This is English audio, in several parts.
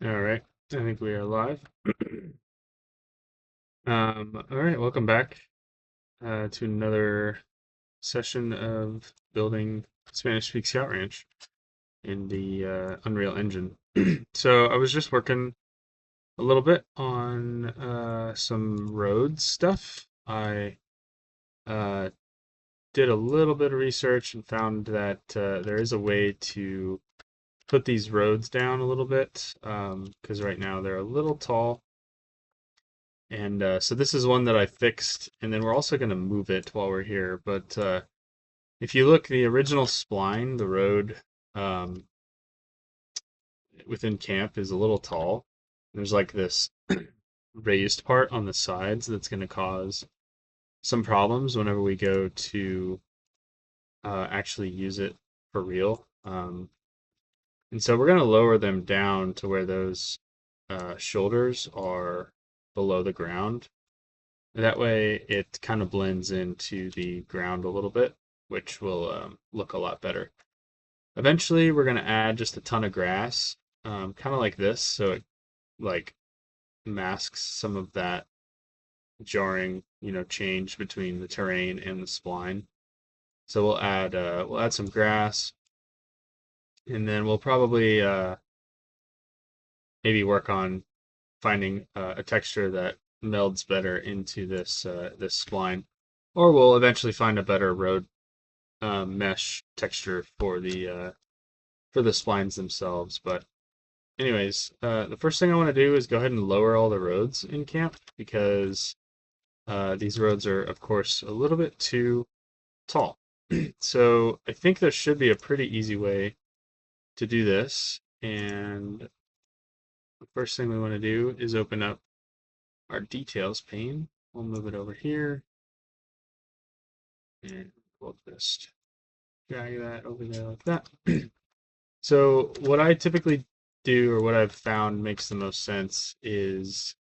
All right, I think we are live. All right, welcome back to another session of building Spanish Speak Scout Ranch in the Unreal Engine. So I was just working a little bit on some road stuff. I uh, did a little bit of research and found that there is a way to put these roads down a little bit because right now they're a little tall. And so this is one that I fixed, and then we're also going to move it while we're here. But if you look, the original spline, the road um, within camp is a little tall. There's like this raised part on the sides that's going to cause some problems whenever we go to actually use it for real. And so we're going to lower them down to where those shoulders are below the ground. That way it kind of blends into the ground a little bit, which will look a lot better. Eventually, we're going to add just a ton of grass, kind of like this, so it like masks some of that jarring, change between the terrain and the spline. So we'll add some grass, and then we'll probably maybe work on finding a texture that melds better into this spline, or we'll eventually find a better road mesh texture for the splines themselves. But anyways, the first thing I want to do is go ahead and lower all the roads in camp because these roads are, of course, a little bit too tall. So I think there should be a pretty easy way to do this. And the first thing we want to do is open up our details pane. We'll move it over here and we'll just drag that over there like that. So what I typically do, or what I've found makes the most sense, is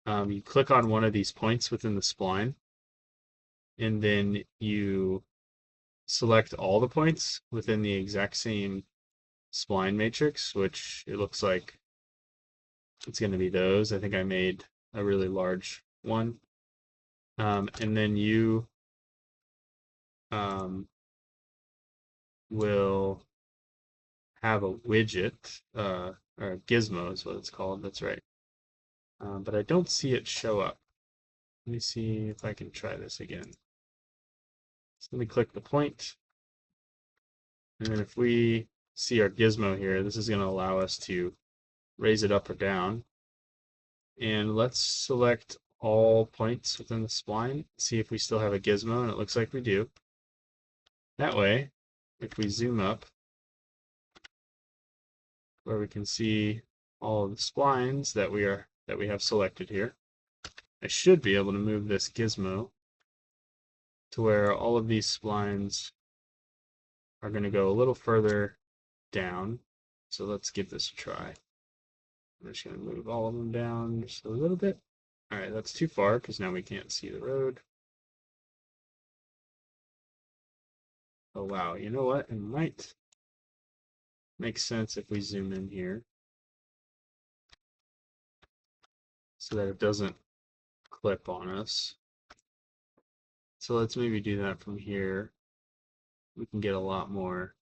you click on one of these points within the spline, and then you select all the points within the exact same spline matrix, which it looks like it's going to be those. I think I made a really large one. And then you will have a widget, or a gizmo is what it's called. That's right. But I don't see it show up. Let me see if I can try this again. So let me click the point, and then if we see our gizmo here, this is going to allow us to raise it up or down. And let's select all points within the spline, see if we still have a gizmo, and it looks like we do. That way, if we zoom up, where we can see all of the splines that we have selected here, I should be able to move this gizmo to where all of these splines are going to go a little further down. So let's give this a try. I'm just going to move all of them down just a little bit. All right, that's too far because now we can't see the road. Oh, wow. You know what? It might make sense if we zoom in here so that it doesn't clip on us. So let's maybe do that from here. We can get a lot more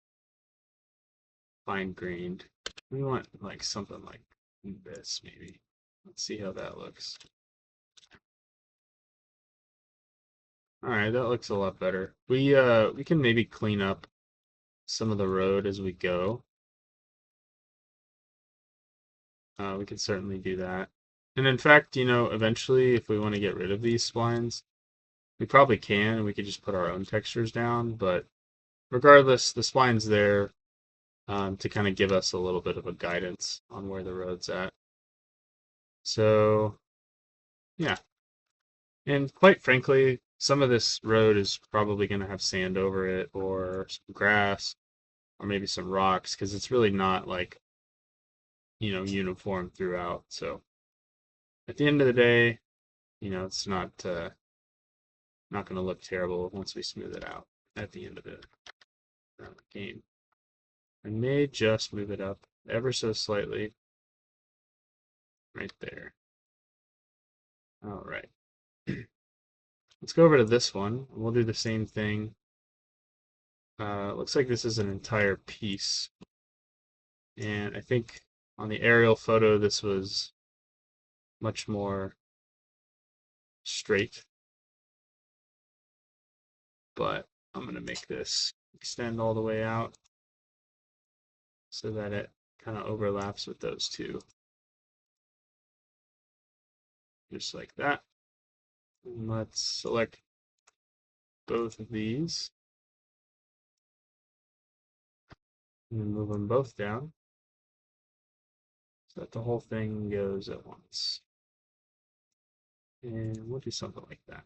fine-grained. We want like something like this maybe. Let's see how that looks. All right, that looks a lot better. We can maybe clean up some of the road as we go. We can certainly do that. And in fact, eventually, if we want to get rid of these splines, we probably can, and we could just put our own textures down. But regardless, the spline's there to kind of give us a little bit of a guidance on where the road's at. So, yeah. And quite frankly, some of this road is probably going to have sand over it, or some grass, or maybe some rocks, because it's really not like, uniform throughout. So at the end of the day, it's not going to look terrible once we smooth it out at the end of the game. I may just move it up ever so slightly right there. All right. Let's go over to this one. We'll do the same thing. Looks like this is an entire piece. And I think on the aerial photo, this was much more straight. But I'm going to make this extend all the way out so that it kind of overlaps with those two. Just like that. And let's select both of these and move them both down so that the whole thing goes at once. And we'll do something like that.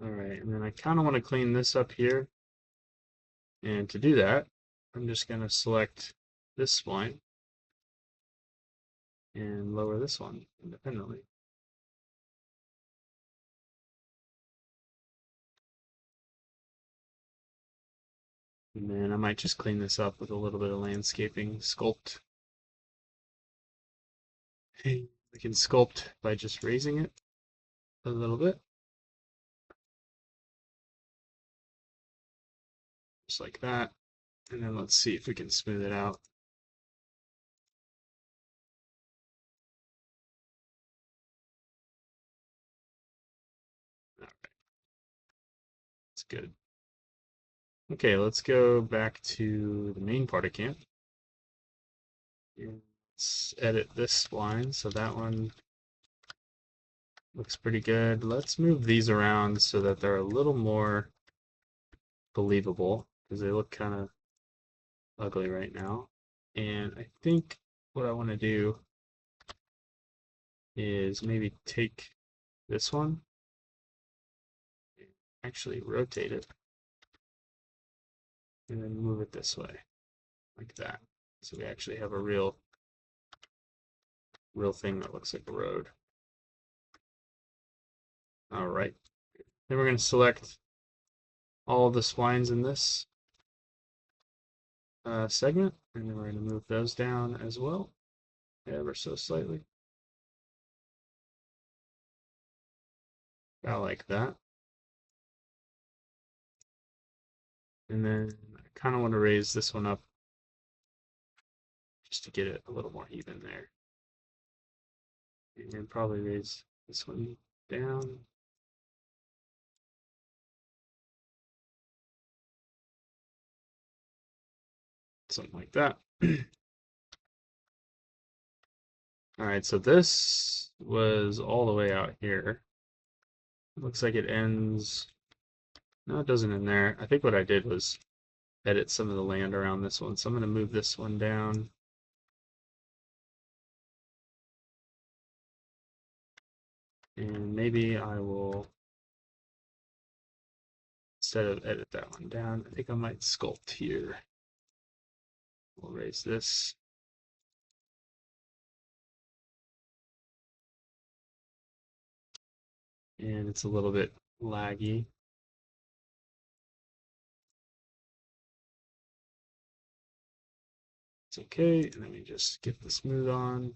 All right, and then I kind of want to clean this up here. And to do that, I'm just going to select this spline and lower this one independently. And then I might just clean this up with a little bit of landscaping sculpt. We can sculpt by just raising it a little bit. Just like that. And then let's see if we can smooth it out. All right. That's good. Okay, let's go back to the main part of camp. And let's edit this spline so that one looks pretty good. Let's move these around so that they're a little more believable because they look kind of ugly right now. And I think what I want to do is maybe take this one, actually rotate it, and then move it this way, like that. So we actually have a real thing that looks like a road. All right. Then we're going to select all of the splines in this segment, and then we're going to move those down as well, ever so slightly. About like that. And then I kind of want to raise this one up just to get it a little more even there. And probably raise this one down. Something like that. All right, so this was all the way out here. Looks like it ends. No, it doesn't end there. I think what I did was edit some of the land around this one. So I'm going to move this one down. And maybe I will, instead of edit that one down, I think I might sculpt here. We'll raise this. And it's a little bit laggy. It's okay. And then we just get the smooth on.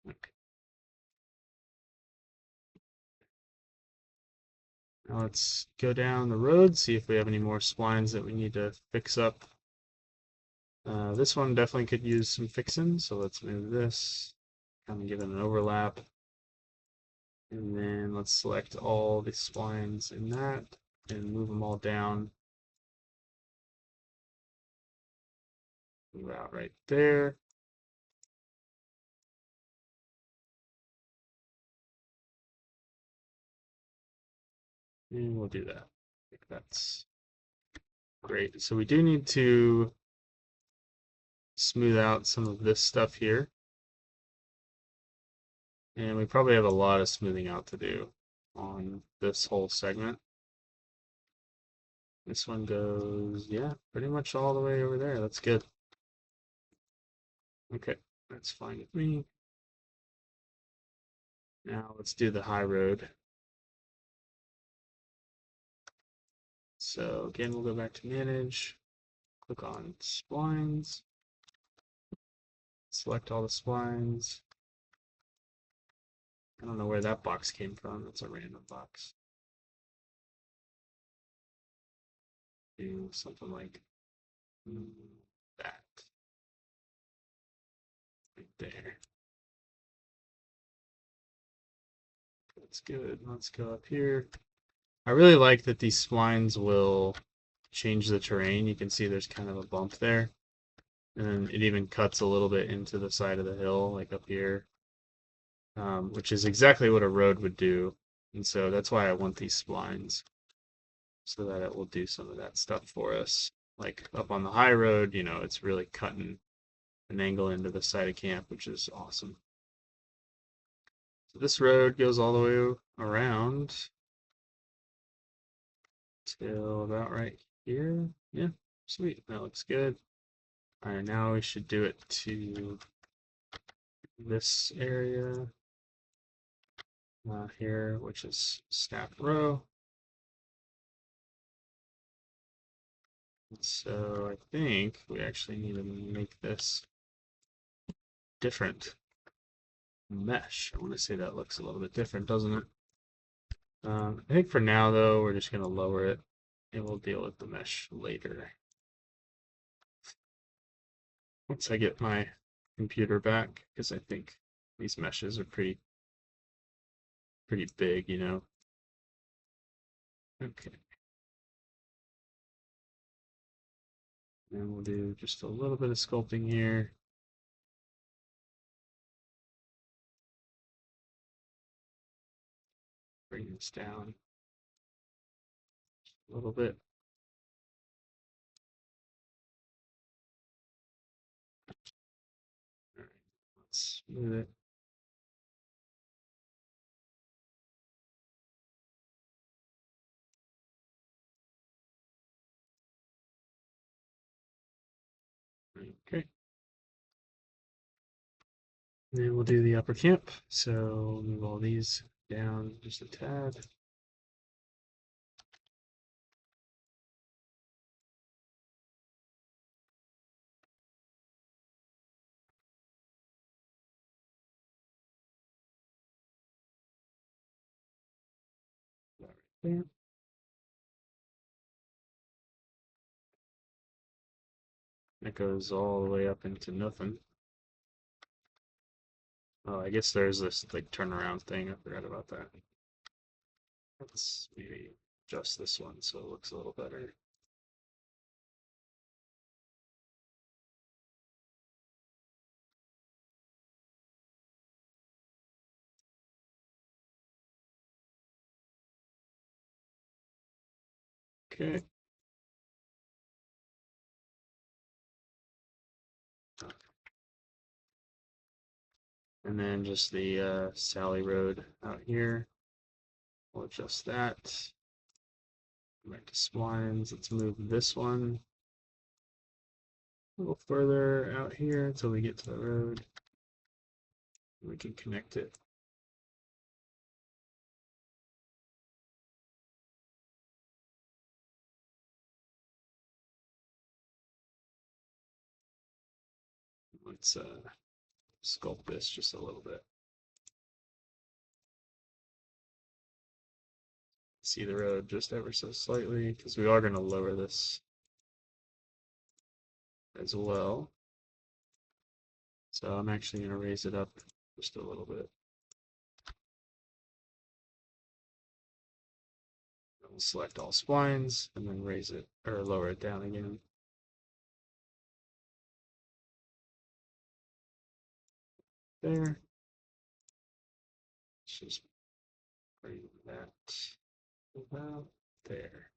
Okay. Now let's go down the road, see if we have any more splines that we need to fix up. This one definitely could use some fixing, so let's move this, kind of give it an overlap. And then let's select all the splines in that and move them all down. Move out right there. And we'll do that. I think that's great. So we do need to smooth out some of this stuff here. And we probably have a lot of smoothing out to do on this whole segment. This one goes, yeah, pretty much all the way over there. That's good. Okay, that's fine with me. Now let's do the high road. So again, we'll go back to manage, click on splines, select all the splines. I don't know where that box came from. That's a random box. Do something like that right there. That's good. Let's go up here. I really like that these splines will change the terrain. You can see there's kind of a bump there. And then it even cuts a little bit into the side of the hill, like up here, which is exactly what a road would do. And so that's why I want these splines, so that it will do some of that stuff for us. Like up on the high road, you know, it's really cutting an angle into the side of camp, which is awesome. So this road goes all the way around till about right here. Yeah, sweet. That looks good. All right, now we should do it to this area here, which is snap row. And so I think we actually need to make this different mesh. I want to say that looks a little bit different, doesn't it? I think for now, though, we're just going to lower it, and we'll deal with the mesh later. Once I get my computer back, because I think these meshes are pretty big, you know. Okay. And we'll do just a little bit of sculpting here. Bring this down a little bit. All right, let's move it. Okay. And then we'll do the upper camp. So move all these down just a tad. Right there. That goes all the way up into nothing. Oh, I guess there's this like turnaround thing. I forgot about that. Let's maybe adjust this one so it looks a little better. Okay. And then just the Sally Road out here. We'll adjust that. Back to splines. Let's move this one a little further out here until we get to the road. We can connect it. Let's sculpt this just a little bit. See the road just ever so slightly, because we are going to lower this as well. So I'm actually going to raise it up just a little bit. We'll select all splines and then raise it or lower it down again. There. Let's just bring that about there.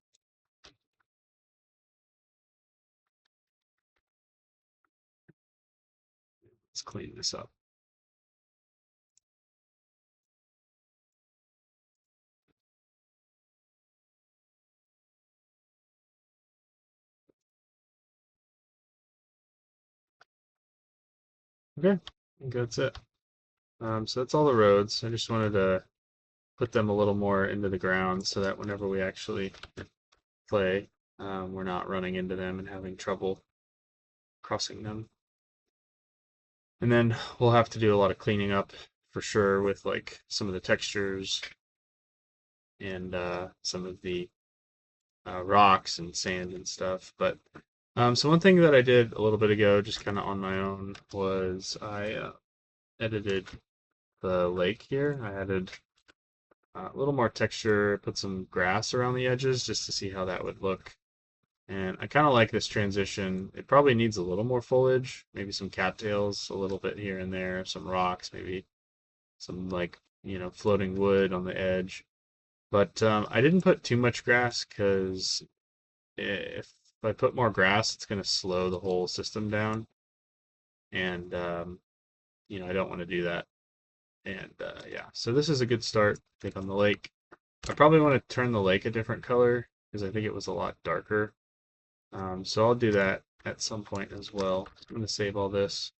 Let's clean this up. Okay, I think that's it. So that's all the roads. I just wanted to put them a little more into the ground so that whenever we actually play, we're not running into them and having trouble crossing them. And then we'll have to do a lot of cleaning up for sure with like some of the textures and some of the rocks and sand and stuff. But so one thing that I did a little bit ago, just kind of on my own, was I edited the lake here. I added a little more texture, put some grass around the edges just to see how that would look. And I kind of like this transition. It probably needs a little more foliage, maybe some cattails a little bit here and there, some rocks, maybe some like, floating wood on the edge. But I didn't put too much grass because if I put more grass, it's going to slow the whole system down. And, I don't want to do that. And yeah, so this is a good start, I think, on the lake. I probably want to turn the lake a different color because I think it was a lot darker. So I'll do that at some point as well. I'm going to save all this.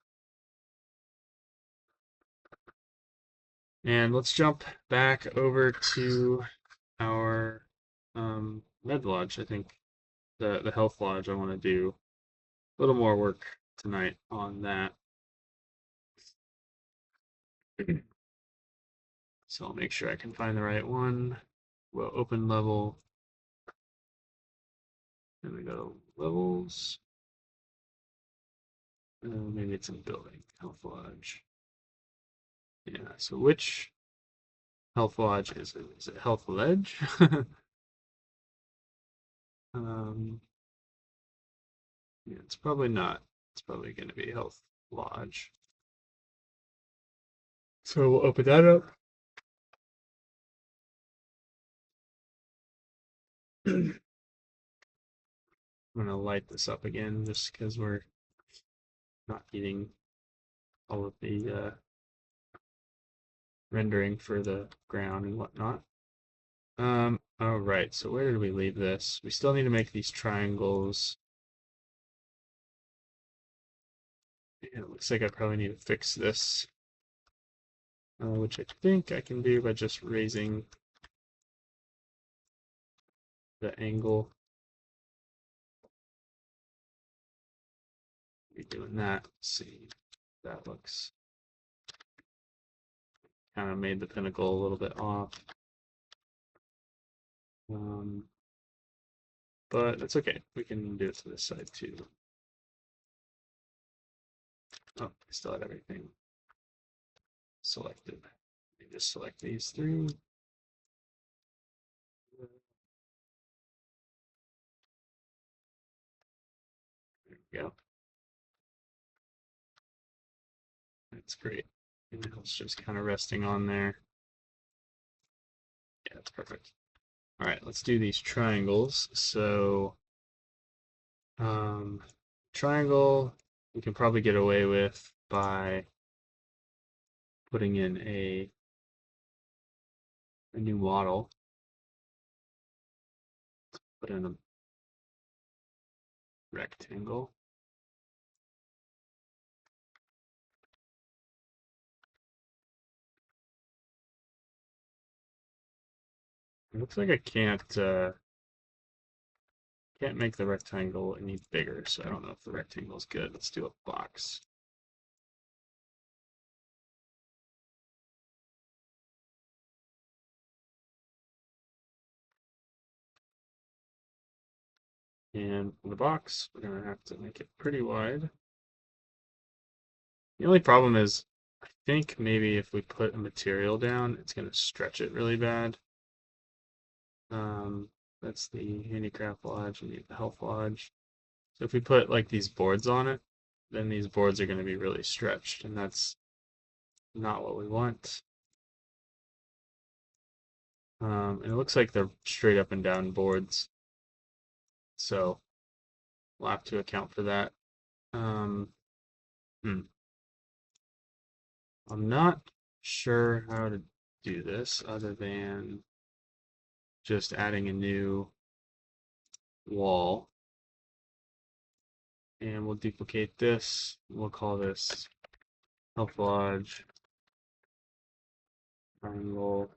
And let's jump back over to our med lodge. I think the health lodge, I want to do a little more work tonight on that. So I'll make sure I can find the right one. We'll open level. Then we go to levels. Maybe it's in building, health lodge. Yeah, so which health lodge is it? Is it health ledge? um, yeah, it's probably not. It's probably going to be health lodge. So we'll open that up. I'm going to light this up again just because we're not getting all of the rendering for the ground and whatnot. All right, so where did we leave this? We still need to make these triangles. And it looks like I probably need to fix this, which I think I can do by just raising the angle. Be doing that. Let's see, that looks kind of made the pinnacle a little bit off. But that's okay. We can do it to this side too. Oh, I still had everything selected. Let me just select these three. There we go. That's great. And it's just kind of resting on there. Yeah, that's perfect. All right, let's do these triangles. So, triangle we can probably get away with by putting in a new model. Put in a rectangle. It looks like I can't make the rectangle any bigger, so I don't know if the rectangle is good. Let's do a box. And in the box, we're going to have to make it pretty wide. The only problem is, I think maybe if we put a material down, it's going to stretch it really bad. That's the handicraft lodge and the health lodge. So if we put like these boards on it, then these boards are going to be really stretched, and that's not what we want. And it looks like they're straight up and down boards, so we'll have to account for that. Um, I'm not sure how to do this other than just adding a new wall. And we'll duplicate this. We'll call this health lodge triangle.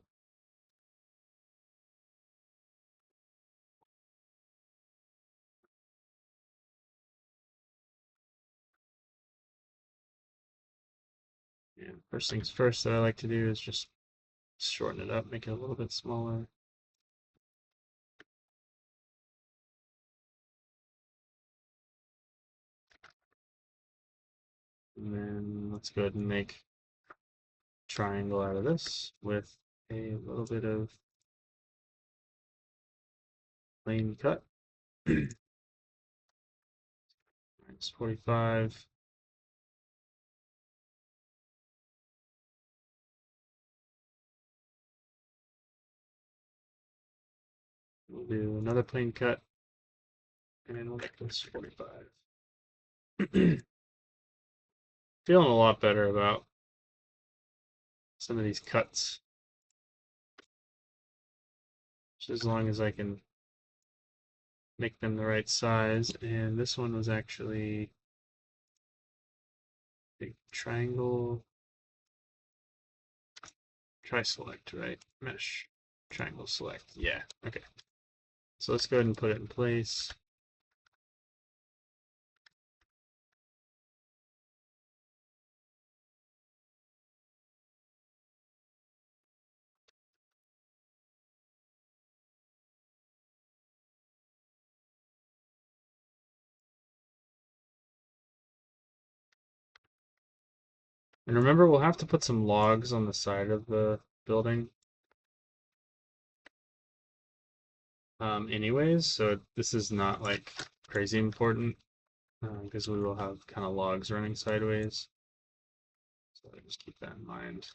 And first things first that I like to do is just shorten it up, make it a little bit smaller. And then let's go ahead and make a triangle out of this with a little bit of plane cut. Minus 45. We'll do another plane cut, and we'll make this 45. Feeling a lot better about some of these cuts. Just as long as I can make them the right size. And this one was actually a triangle, tri-select, right? Mesh, triangle select. Yeah, okay. So let's go ahead and put it in place. And remember, we'll have to put some logs on the side of the building. Anyways, so this is not like crazy important because we will have kind of logs running sideways. So just keep that in mind.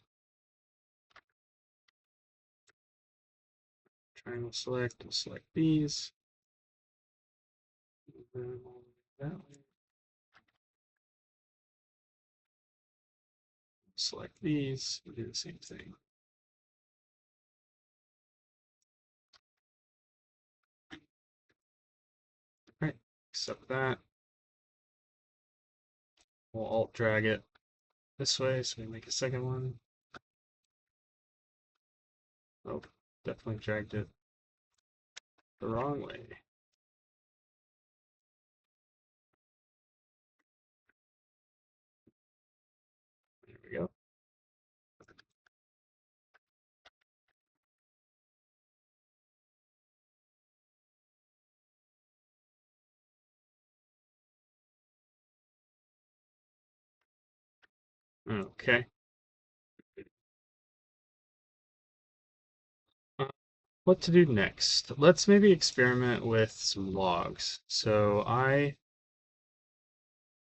Triangle select, we'll select these. And then that way. Select these, we'll do the same thing. Right, accept that. We'll alt drag it this way so we make a second one. Oh, definitely dragged it the wrong way. There we go. Okay. Uh, what to do next? Let's maybe experiment with some logs. So I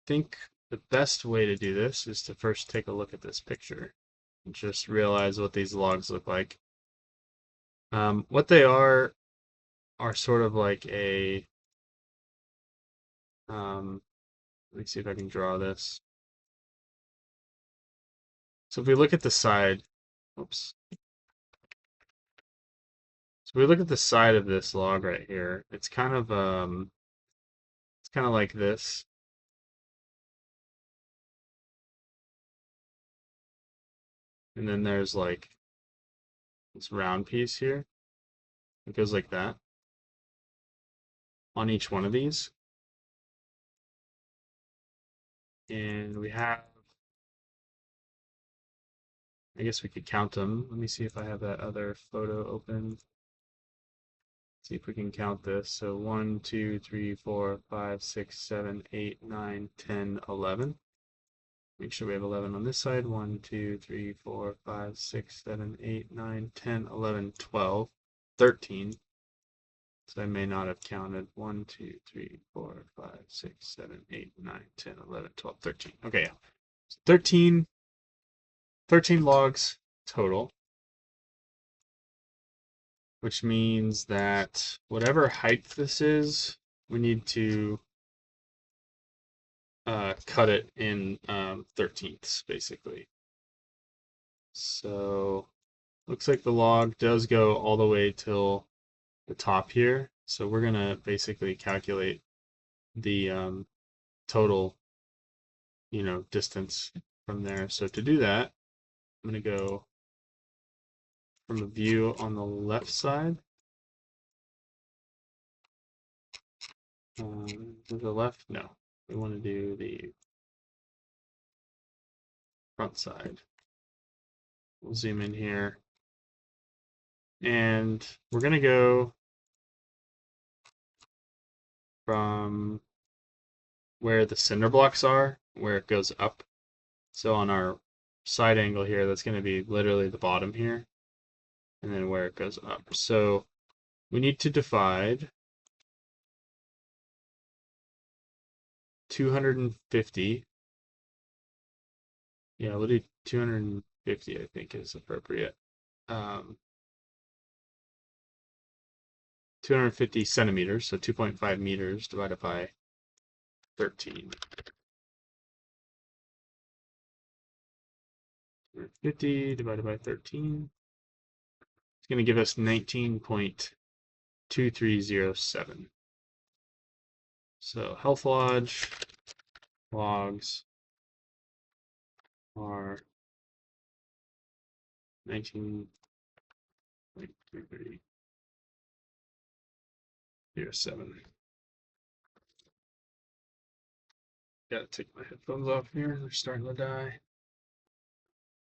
think the best way to do this is to first take a look at this picture and just realize what these logs look like. What they are sort of like a, let me see if I can draw this. So if we look at the side, oops. So if we look at the side of this log right here, it's kind of like this. And then there's like this round piece here. It goes like that on each one of these. And we have, I guess we could count them. Let me see if I have that other photo open. See if we can count this. So 1, 2, 3, 4, 5, 6, 7, 8, 9, 10, 11. Make sure we have 11 on this side. 1, 2, 3, 4, 5, 6, 7, 8, 9, 10, 11, 12, 13. So I may not have counted 1, 2, 3, 4, 5, 6, 7, 8, 9, 10, 11, 12, 13. Okay, yeah. So 13 logs total, which means that whatever height this is, we need to cut it in 13ths, basically. So looks like the log does go all the way till the top here. So we're going to basically calculate the total, distance from there. So to do that, I'm going to go from a view on the left side. To the left? No. We want to do the front side. We'll zoom in here. And we're going to go from where the cinder blocks are, where it goes up. So on our side angle here, that's going to be literally the bottom here, and then where it goes up. So we need to divide 250. Yeah, we'll do 250, I think is appropriate. 250 centimeters, so 2.5 meters divided by 13. 250 divided by 13. It's going to give us 19.2307. So health lodge logs are 19.2307. Gotta take my headphones off here. They're starting to die.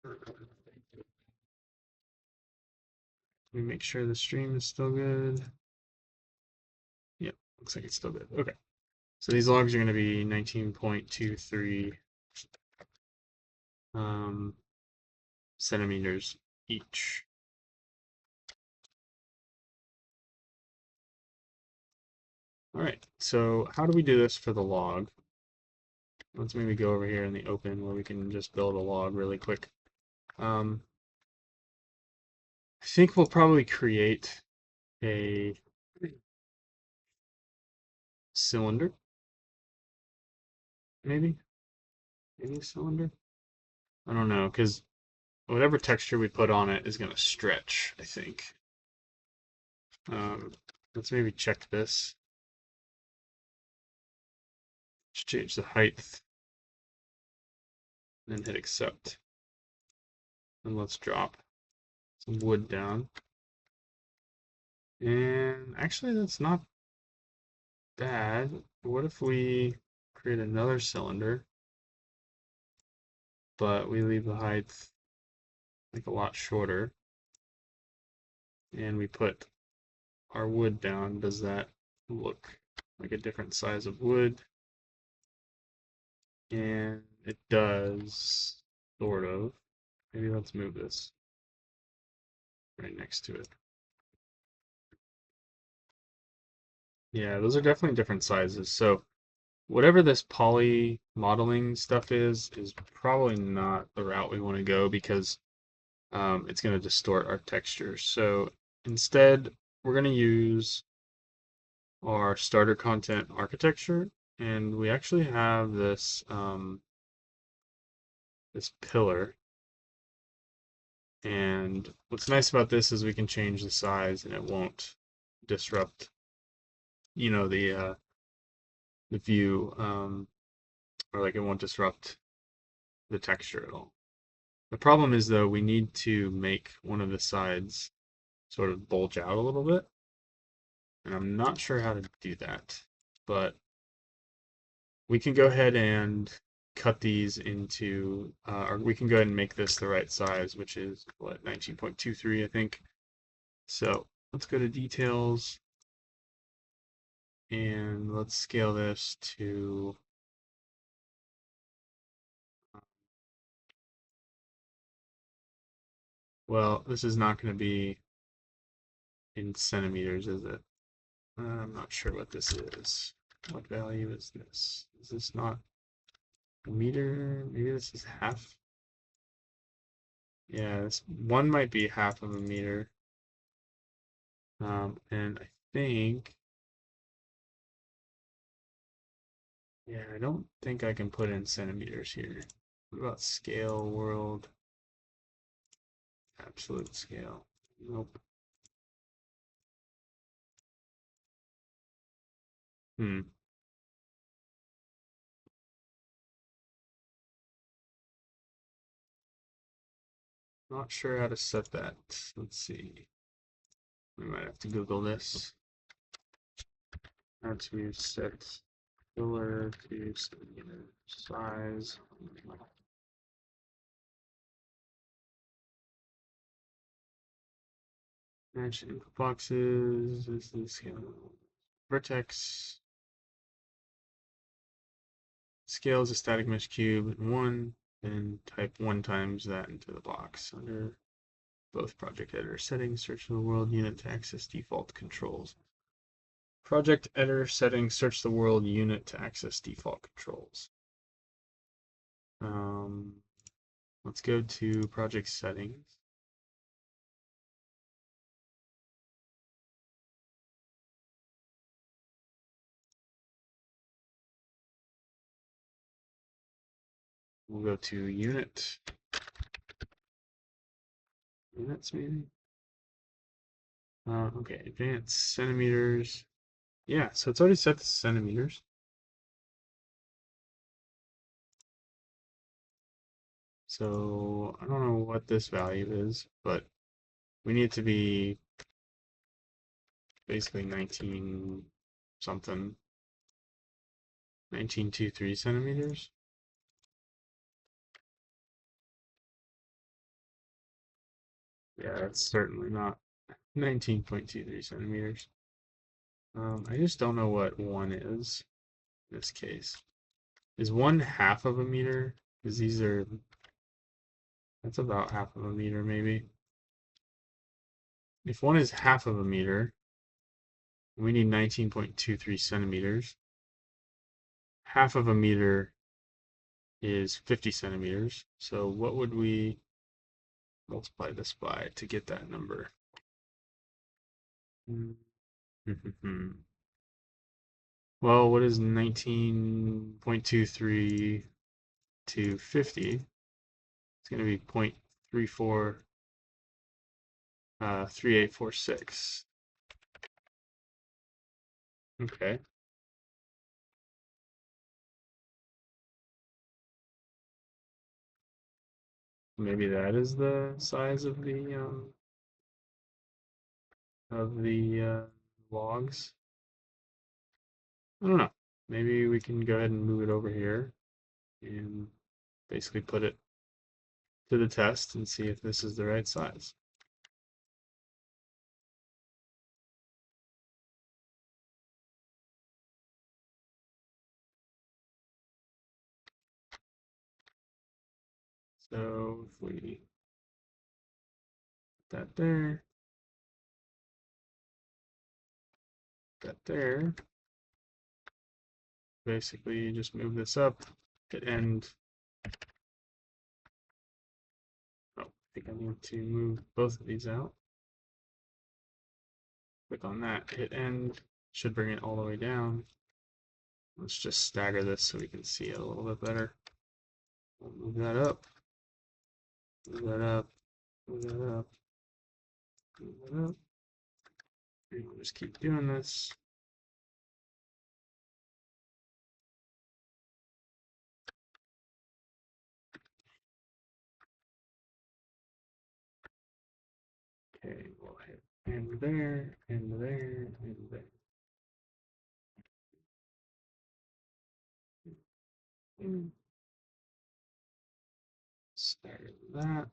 Let me make sure the stream is still good. Yep, looks like it's still good. Okay. So these logs are going to be 19.23 centimeters each. All right, so how do we do this for the log? Let's maybe go over here in the open where we can just build a log really quick. I think we'll probably create a cylinder, maybe a cylinder. I don't know, because whatever texture we put on it is going to stretch, I think. Let's maybe check this. Let's change the height, and hit accept. And let's drop some wood down. And actually, that's not bad. What if we create another cylinder, but we leave the height like a lot shorter, and we put our wood down? Does that look like a different size of wood? And it does, sort of. Maybe let's move this right next to it. Yeah, those are definitely different sizes. So whatever this poly modeling stuff is probably not the route we want to go, because it's going to distort our texture. So instead, we're going to use our starter content architecture, and we actually have this this pillar. And what's nice about this is we can change the size, and it won't disrupt, the view, or like it won't disrupt the texture at all. The problem is, though, we need to make one of the sides sort of bulge out a little bit, and I'm not sure how to do that, but we can go ahead and cut these into, or we can go ahead and make this the right size, which is what, 19.23, I think. So let's go to details, and let's scale this to, well, this is not going to be in centimeters, is it? I'm not sure what this is. What value is this? Is this not a meter? Maybe this is half. Yeah, this one might be half of a meter. And I think, yeah, I don't think I can put in centimeters here. What about scale, world, absolute scale? Nope. Hmm. Not sure how to set that. Let's see. We might have to Google this. How to set pillar to centimeter size. Match input boxes. This is scale. Vertex. Scale is a static mesh cube in 1, and type 1 times that into the box. Under both project editor settings, search the world unit to access default controls. Project editor settings, search the world unit to access default controls. Let's go to project settings. We'll go to units maybe. Okay, advanced centimeters. Yeah, so it's already set to centimeters. So I don't know what this value is, but we need it to be basically 19 something, 1923 centimeters. Yeah, that's certainly not 19.23 centimeters. I just don't know what 1 is in this case. Is 1 half of a meter? Because these are, that's about half of a meter maybe. If 1 is half of a meter, we need 19.23 centimeters. Half of a meter is 50 centimeters. So what would we multiply this by to get that number? Well, what is 19.23 to 50? It's going to be 0.34 3846. Okay. Maybe that is the size of the logs. I don't know. Maybe we can go ahead and move it over here and basically put it to the test and see if this is the right size. So if we put that there, that there, basically just move this up, hit end. Oh, I think I need to move both of these out. Click on that, hit end, should bring it all the way down. Let's just stagger this so we can see it a little bit better. We'll move that up, move that up, move that up, move that up. And we'll just keep doing this. Okay, we'll hit end there, end there, end there. Stagger that.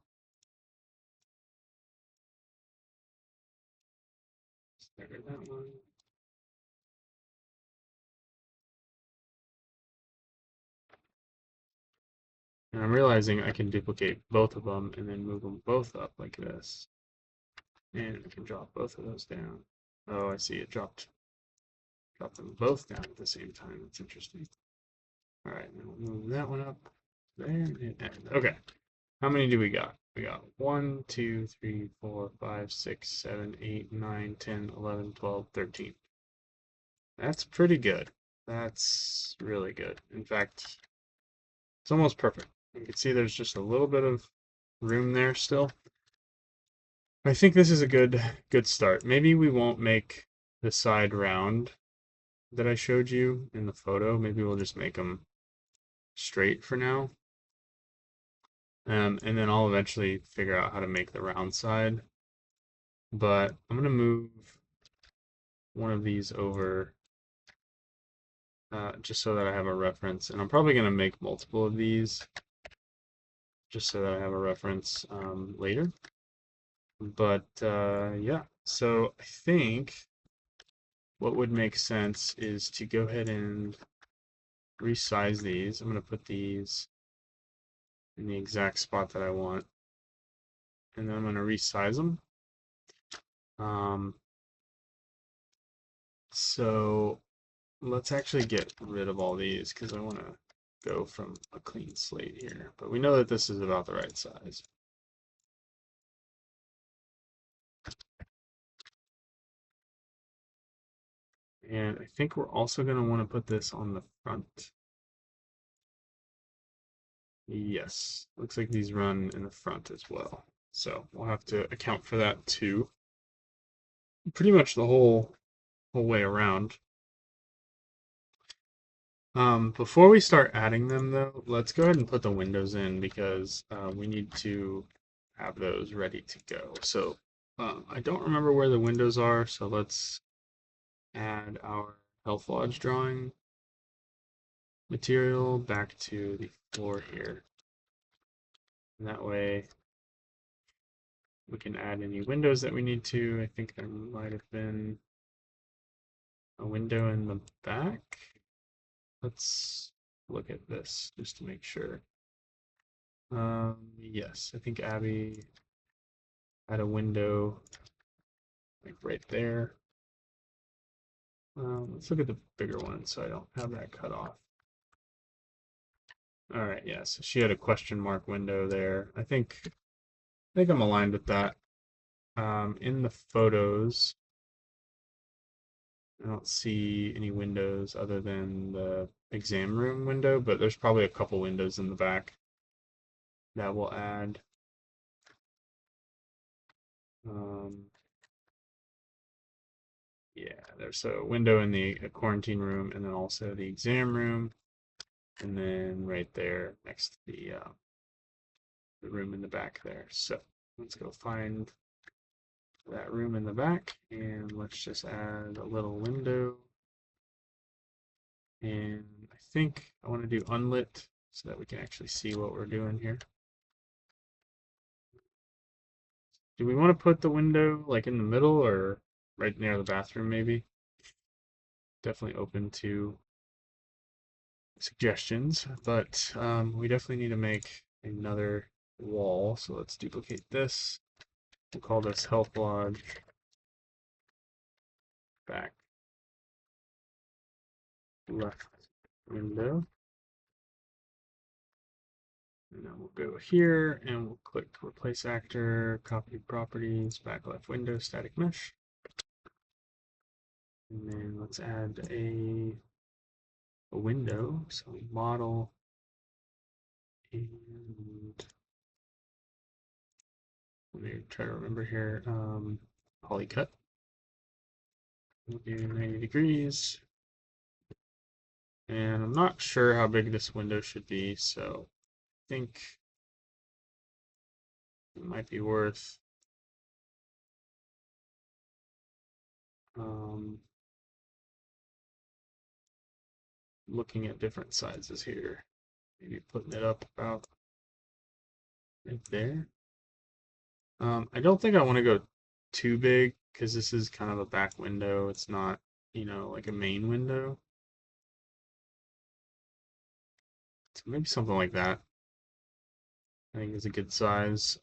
Stagger that one. And I'm realizing I can duplicate both of them and then move them both up like this. And I can drop both of those down. Oh, I see it dropped them both down at the same time. That's interesting. All right, now we'll move that one up there and end. Okay, how many do we got? We got 1, 2, 3, 4, 5, 6, 7, 8, 9, 10, 11, 12, 13. That's pretty good. That's really good. In fact, it's almost perfect. You can see there's just a little bit of room there still. I think this is a good start. Maybe we won't make the side round that I showed you in the photo. Maybe we'll just make them straight for now. And then I'll eventually figure out how to make the round side. But I'm going to move one of these over just so that I have a reference. And I'm probably going to make multiple of these just so that I have a reference later. But yeah, So I think what would make sense is to go ahead and resize these. I'm going to put these in the exact spot that I want, and then I'm going to resize them. So let's actually get rid of all these because I want to go from a clean slate here. But we know that this is about the right size. And I think we're also going to want to put this on the front. Yes, looks like these run in the front as well. So we'll have to account for that too. Pretty much the whole way around. Before we start adding them though, let's go ahead and put the windows in because we need to have those ready to go. So I don't remember where the windows are, so let's add our Health Lodge drawing material back to the floor here. And that way we can add any windows that we need to. I think there might have been a window in the back. Let's look at this just to make sure. Yes, I think Abby had a window like right there. Let's look at the bigger one so I don't have that cut off. All right, yeah, so she had a question mark window there. I think I'm aligned with that. In the photos, I don't see any windows other than the exam room window, but there's probably a couple windows in the back that we'll add. Yeah, there's a window in the quarantine room and then also the exam room. And then right there next to the room in the back there. So let's go find that room in the back and let's just add a little window. And I think I want to do unlit so that we can actually see what we're doing here. Do we want to put the window like in the middle or right near the bathroom maybe? Definitely open to suggestions, but we definitely need to make another wall. So let's duplicate this. We'll call this Health Lodge back left window. And then we'll go here and we'll click replace actor, copy properties, back left window, static mesh. And then let's add a window. So model and let me try to remember here. Polycut. We'll do 90 degrees. And I'm not sure how big this window should be, so I think it might be worth looking at different sizes here. Maybe putting it up about right there. I don't think I want to go too big because this is kind of a back window. It's not, like a main window. So maybe something like that. I think is a good size.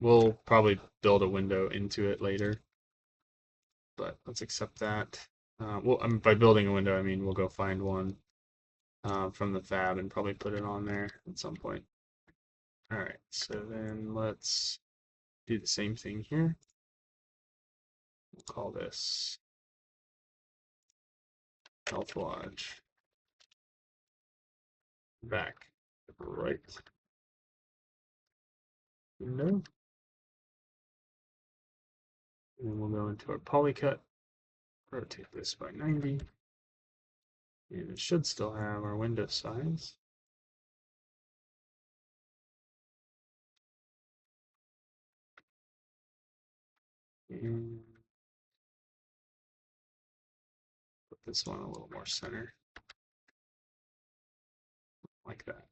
We'll probably build a window into it later, but let's accept that. Well, by building a window, I mean we'll go find one from the fab and probably put it on there at some point. All right, so then let's do the same thing here. We'll call this Health Lodge back right window. And then we'll go into our polycut, rotate this by 90, and it should still have our window size. And put this one a little more center, like that.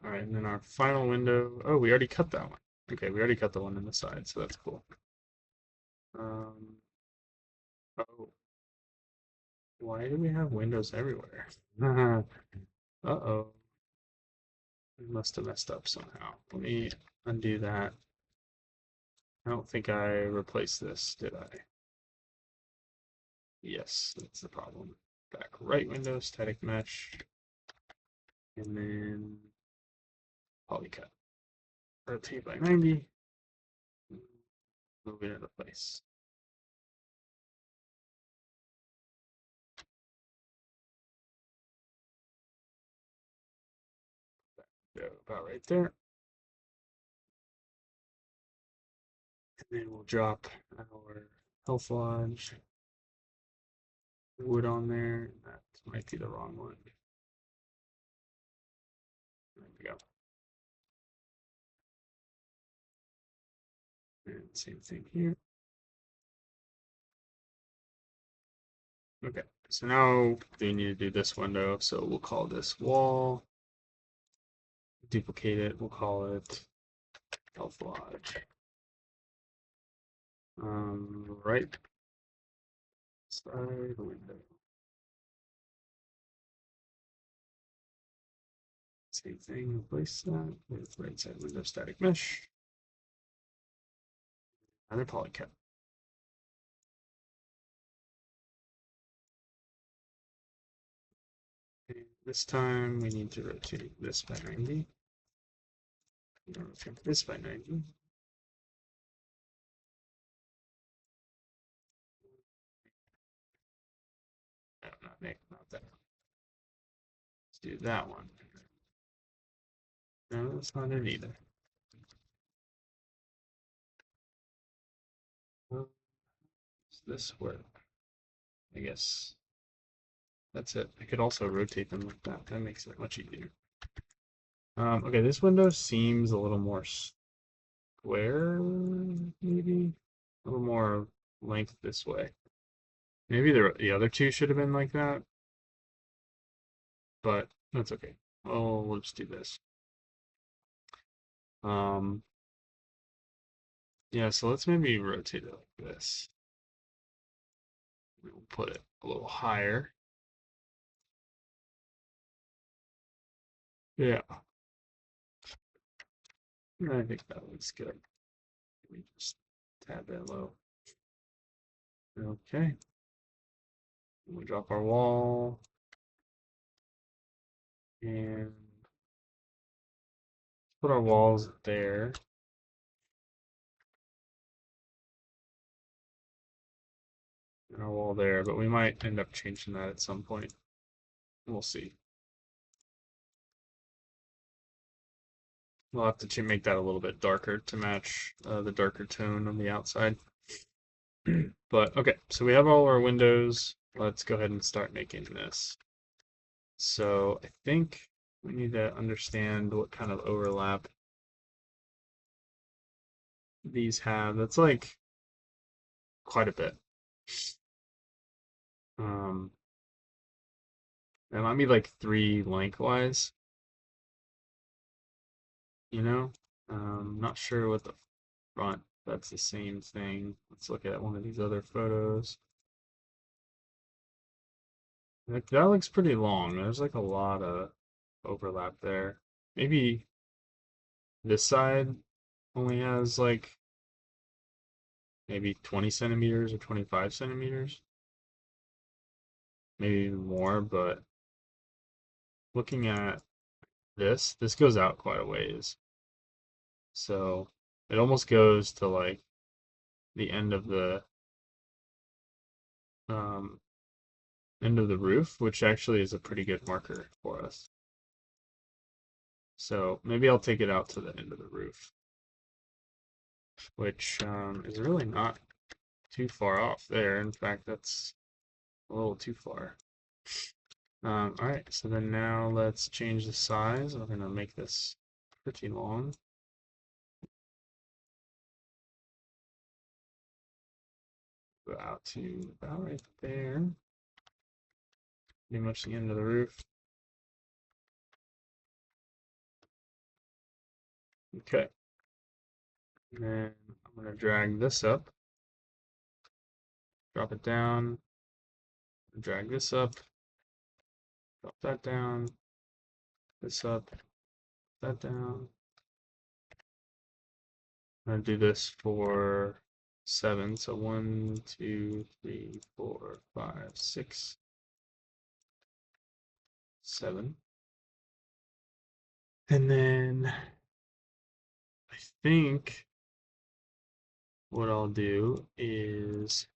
All right, and then our final window, oh, we already cut that one. Okay, we already cut the one in the side, so that's cool. Um, oh, why do we have windows everywhere? Uh-oh. We must have messed up somehow. Let me undo that. I don't think I replaced this, did I? Yes, that's the problem. Back right window, static mesh, and then polycut. Rotate by 90. Move it into place. Go about right there. And then we'll drop our health lodge wood on there. That might be the wrong one. There we go. And same thing here. Okay, so now we need to do this window. So we'll call this wall. Duplicate it. We'll call it health lodge. Right side window. Same thing. Replace that with right side window static mesh. Another polycut. And this time we need to rotate this by 90. Rotate this by 90. No, not that. Let's do that one. No, that's not it either. Well, does this work? I guess that's it. I could also rotate them like that. That makes it much easier. Okay, this window seems a little more square, maybe a little more length this way. Maybe the other two should have been like that, but that's okay. Oh, we'll just do this. Um, yeah, so let's maybe rotate it like this. We'll put it a little higher. Yeah, I think that looks good. Let me just tab that low. Okay. We drop our wall and put our walls there. And our wall there, but we might end up changing that at some point. We'll see. We'll have to make that a little bit darker to match the darker tone on the outside. But okay, so we have all our windows. Let's go ahead and start making this. So I think we need to understand what kind of overlap these have. That's like quite a bit. Um, that might be like 3 lengthwise, you know? Not sure what the front, that's the same thing. Let's look at one of these other photos. Like, that looks pretty long. There's like a lot of overlap there. Maybe this side only has like maybe 20 centimeters or 25 centimeters. Maybe even more, but looking at this goes out quite a ways. So it almost goes to like the um, end of the roof, which actually is a pretty good marker for us. So maybe I'll take it out to the end of the roof, which is really not too far off there. In fact, that's a little too far. All right, so then now let's change the size. I'm gonna make this pretty long. Go out to about right there. Pretty much the end of the roof. Okay. And then I'm going to drag this up, drop it down, drag this up, drop that down, this up, that down. I'm going to do this for 7. So 1, 2, 3, 4, 5, 6, 7. And then I think what I'll do is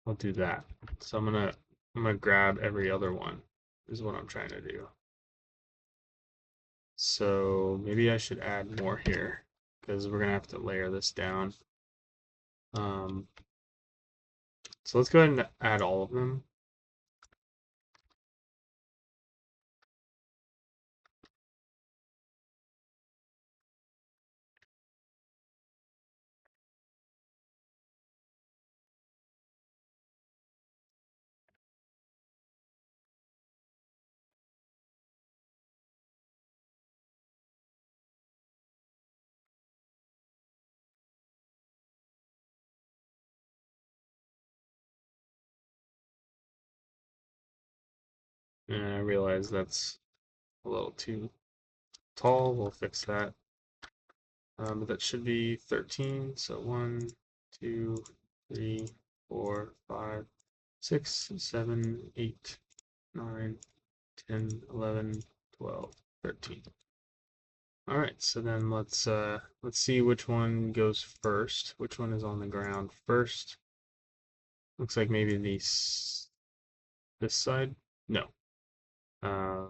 I'll do that. So I'm gonna grab every other one is what I'm trying to do. So maybe I should add more here because we're gonna have to layer this down. Um, so let's go ahead and add all of them. And I realize that's a little too tall. We'll fix that. But that should be 13. So 1, 2, 3, 4, 5, 6, 7, 8, 9, 10, 11, 12, 13. All right, so then let's see which one goes first. Which one is on the ground first? Looks like maybe this side. No.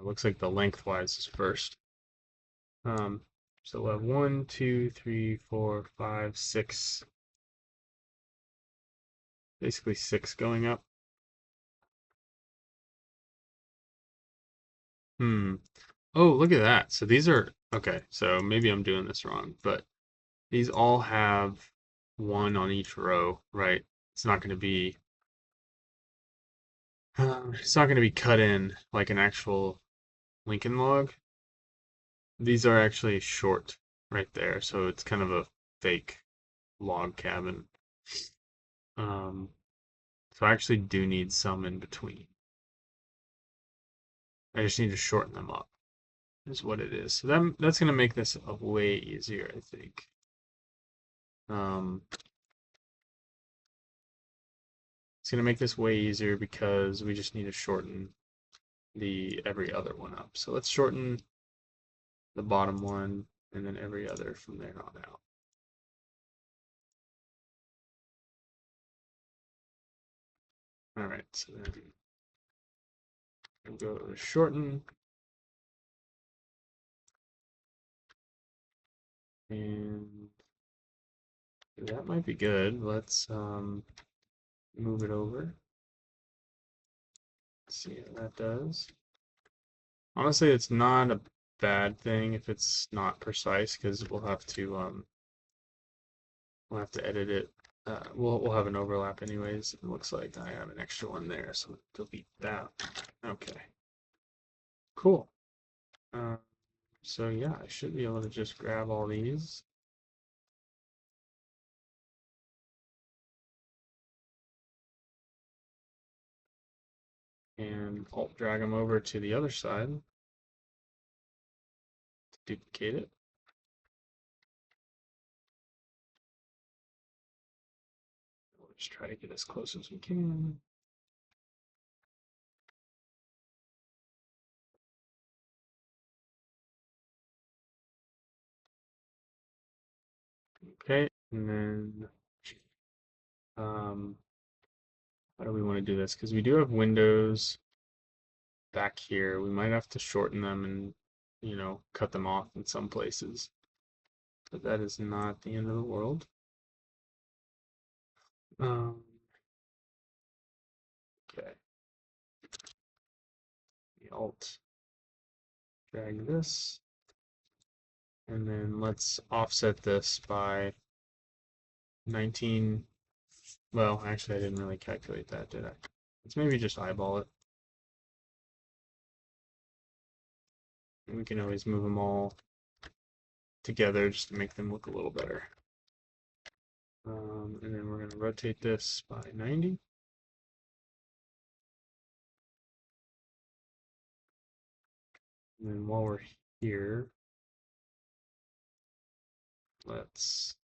Looks like the lengthwise is first. Um, so we'll have 1, 2, 3, 4, 5, 6. Basically 6 going up. Hmm. Oh, look at that. So these are okay. So maybe I'm doing this wrong, but these all have one on each row, right? It's not going to be it's not going to be cut in like an actual Lincoln log. These are actually short right there, so it's kind of a fake log cabin. Um, so I actually do need some in between. I just need to shorten them up, is what it is. So that's going to make this a way easier, I think. Um, it's going to make this way easier because we just need to shorten the every other one up. So let's shorten the bottom one and then every other from there on out. All right, so then we'll go to shorten and that might be good. Let's move it over. See how that does. Honestly, it's not a bad thing if it's not precise because we'll have to edit it. We'll have an overlap anyways. It looks like I have an extra one there, so delete that. Okay, cool. Uh, so yeah, I should be able to just grab all these and alt drag them over to the other side to duplicate it. We'll just try to get as close as we can. Okay, and then um, how do we want to do this? Because we do have windows back here. We might have to shorten them and, cut them off in some places. But that is not the end of the world. Um, okay. The alt drag this. And then let's offset this by 19. Well, actually, I didn't really calculate that, did I? Let's maybe just eyeball it. And we can always move them all together just to make them look a little better. And then we're going to rotate this by 90. And then while we're here, let's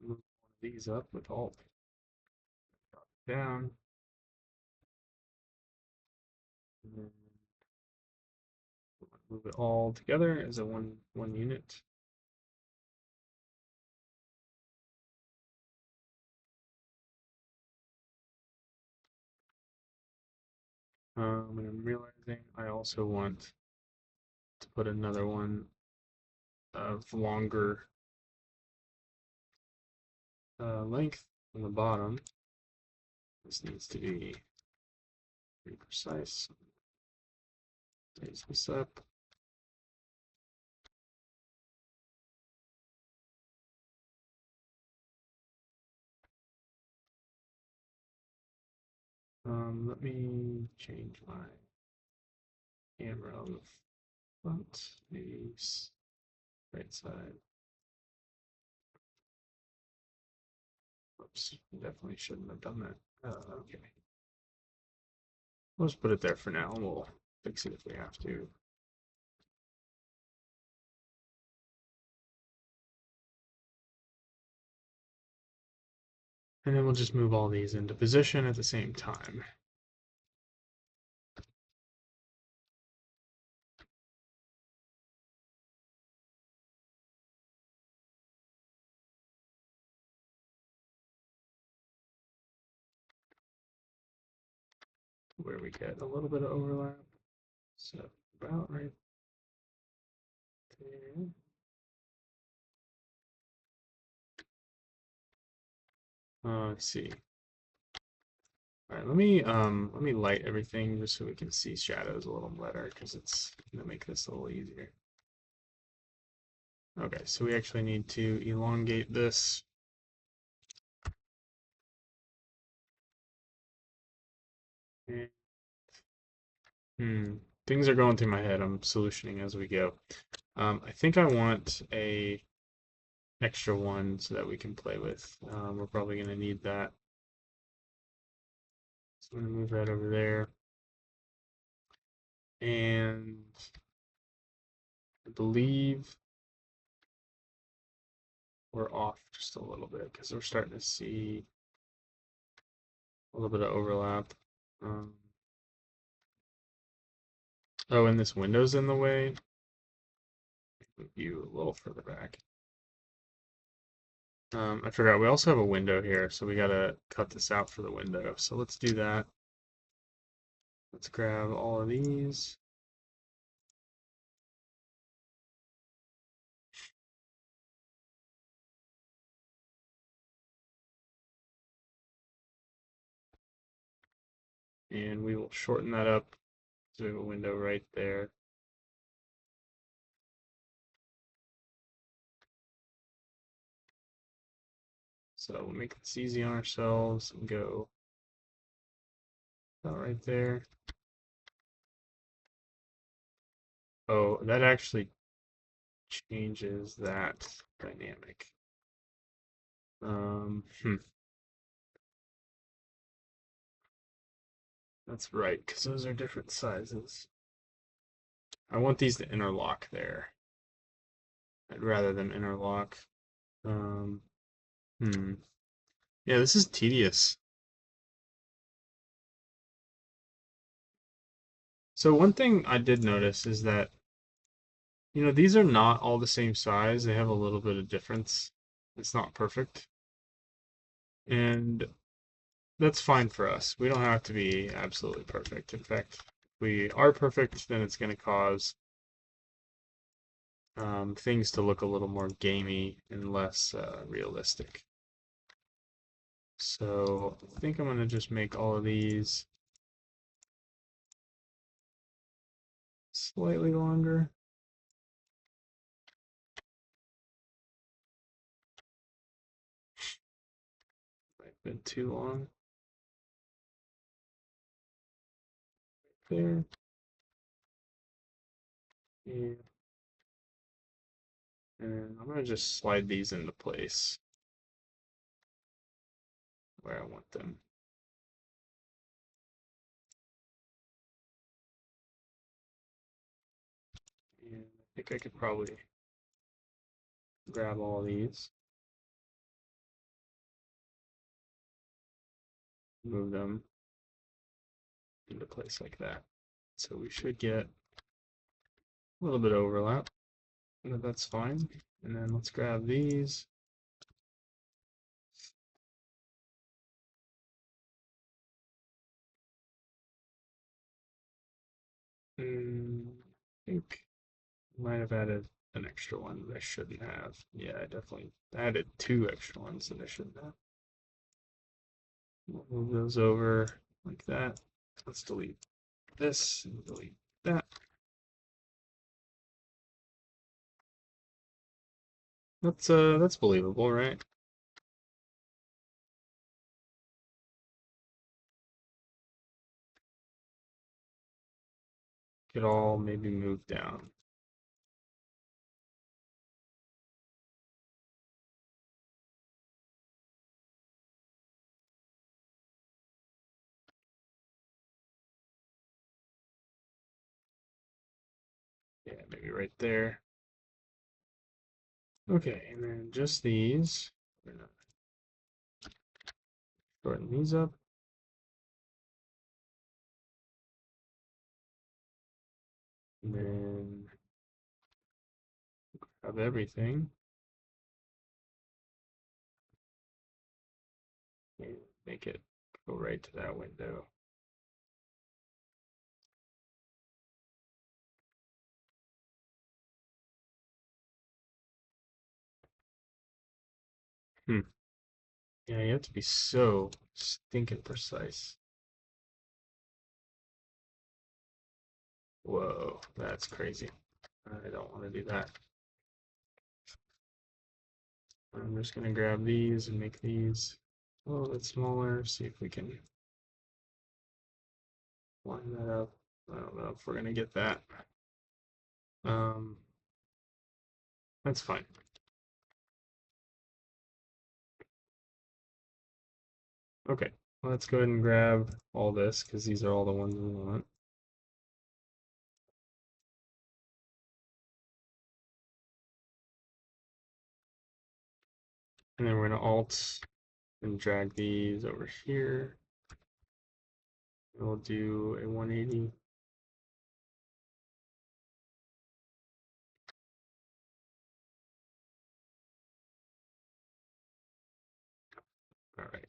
move one of these up with Alt down. And then move it all together as a one unit. And I'm realizing I also want to put another one of longer length on the bottom. This needs to be pretty precise. Raise this up. Let me change my camera on the front, maybe right side. Oops, definitely shouldn't have done that. Okay. Let's put it there for now. We'll fix it if we have to. And then we'll just move all these into position at the same time. Where we get a little bit of overlap. So about right there. Let's see. All right, let me light everything just so we can see shadows a little better because it's gonna make this a little easier. Okay, so we actually need to elongate this. Things are going through my head. I'm solutioning as we go. I think I want a extra one so that we can play with. We're probably going to need that. So I'm going to move that over there. And I believe we're off just a little bit because we're starting to see a little bit of overlap. Oh, and this window's in the way. Move you a little further back. I forgot we also have a window here, so we gotta cut this out for the window. So let's do that. Let's grab all of these. And we will shorten that up. So we have a window right there. So we'll make this easy on ourselves and go about right there. Oh, that actually changes that dynamic. Um, hmm. That's right, because those are different sizes. I want these to interlock there. I'd rather them interlock. Um, hmm. Yeah, this is tedious. So one thing I did notice is that, these are not all the same size. They have a little bit of difference. It's not perfect. And that's fine for us. We don't have to be absolutely perfect. In fact, if we are perfect, then it's going to cause things to look a little more gamey and less realistic. So I think I'm going to just make all of these slightly longer. Might have been too long. There. Yeah. And I'm gonna just slide these into place where I want them. And I think I could probably grab all these, move them into place like that. So we should get a little bit of overlap, but that's fine. And then let's grab these. I think I might have added an extra one that I shouldn't have. Yeah, I definitely added two extra ones that I shouldn't have. We'll move those over like that. Let's delete this and delete that. That's believable, right? Could all maybe move down. Yeah, maybe right there. Okay, and then just these. We're gonna shorten these up. And then grab everything and make it go right to that window. Hmm. Yeah, you have to be so stinking precise. Whoa, that's crazy. I don't want to do that. I'm just going to grab these and make these a little bit smaller, see if we can line that up. I don't know if we're going to get that. Um, that's fine. Okay, let's go ahead and grab all this because these are all the ones we want. And then we're going to Alt and drag these over here. And we'll do a 180. All right.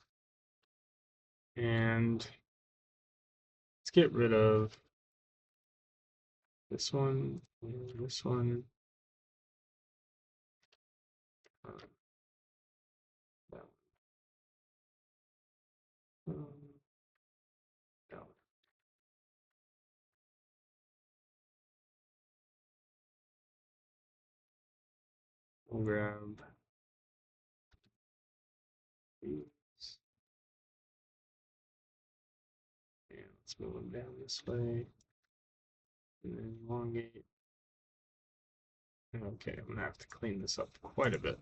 And let's get rid of this one and this one. That one. That one. We'll grab these. And let's move them down this way. And then elongate. Okay, I'm gonna have to clean this up quite a bit.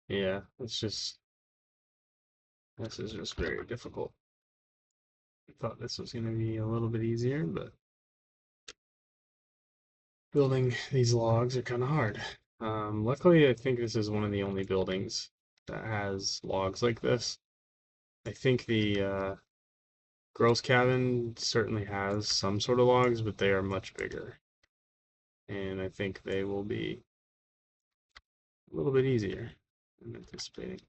Yeah, this is just very difficult. I thought this was gonna be a little bit easier, but building these logs are kind of hard. Luckily, I think this is one of the only buildings that has logs like this. I think the girls' cabin certainly has some sort of logs, but they are much bigger. and I think they will be a little bit easier than anticipating.